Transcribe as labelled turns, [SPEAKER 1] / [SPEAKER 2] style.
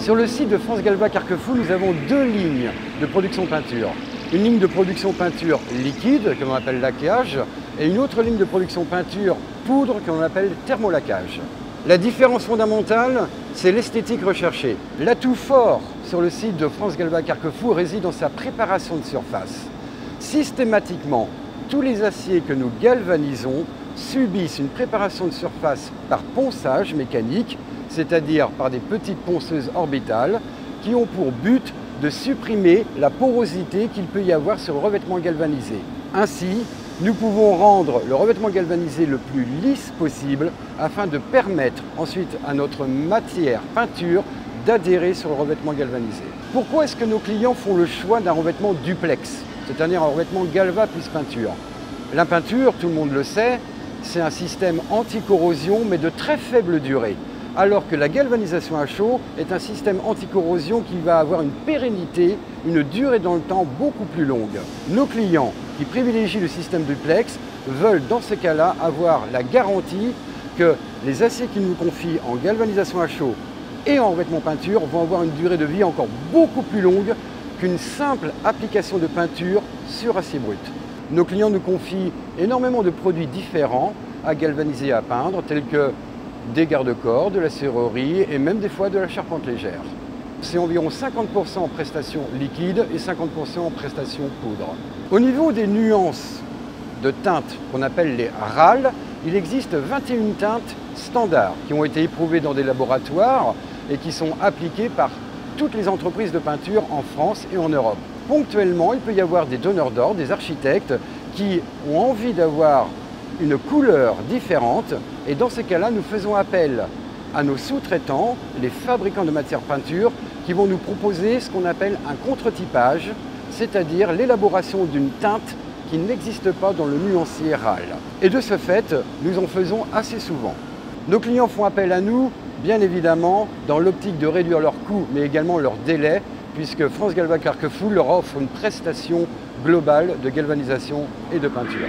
[SPEAKER 1] Sur le site de France Galva Carquefou, nous avons deux lignes de production peinture. Une ligne de production peinture liquide, que l'on appelle laquage, et une autre ligne de production peinture poudre, que l'on appelle thermolaquage. La différence fondamentale, c'est l'esthétique recherchée. L'atout fort sur le site de France Galva Carquefou réside dans sa préparation de surface. Systématiquement, tous les aciers que nous galvanisons subissent une préparation de surface par ponçage mécanique, c'est-à-dire par des petites ponceuses orbitales qui ont pour but de supprimer la porosité qu'il peut y avoir sur le revêtement galvanisé. Ainsi, nous pouvons rendre le revêtement galvanisé le plus lisse possible afin de permettre ensuite à notre matière peinture d'adhérer sur le revêtement galvanisé. Pourquoi est-ce que nos clients font le choix d'un revêtement duplex, c'est-à-dire un revêtement galva plus peinture? La peinture, tout le monde le sait, c'est un système anti-corrosion mais de très faible durée, alors que la galvanisation à chaud est un système anti-corrosion qui va avoir une pérennité, une durée dans le temps beaucoup plus longue. Nos clients qui privilégient le système duplex veulent dans ce cas-là avoir la garantie que les aciers qu'ils nous confient en galvanisation à chaud et en revêtement peinture vont avoir une durée de vie encore beaucoup plus longue qu'une simple application de peinture sur acier brut. Nos clients nous confient énormément de produits différents à galvaniser et à peindre, tels que des garde-corps, de la serrurerie et même des fois de la charpente légère. C'est environ 50% en prestations liquides et 50% en prestations poudre. Au niveau des nuances de teintes qu'on appelle les RAL, il existe 21 teintes standards qui ont été éprouvées dans des laboratoires et qui sont appliquées par toutes les entreprises de peinture en France et en Europe. Ponctuellement, il peut y avoir des donneurs d'ordre, des architectes qui ont envie d'avoir une couleur différente et dans ces cas-là, nous faisons appel à nos sous-traitants, les fabricants de matières peinture, qui vont nous proposer ce qu'on appelle un contre-typage, c'est-à-dire l'élaboration d'une teinte qui n'existe pas dans le nuancier RAL. Et de ce fait, nous en faisons assez souvent. Nos clients font appel à nous, bien évidemment, dans l'optique de réduire leurs coûts, mais également leurs délais, puisque France Galva Carquefou leur offre une prestation globale de galvanisation et de peinture.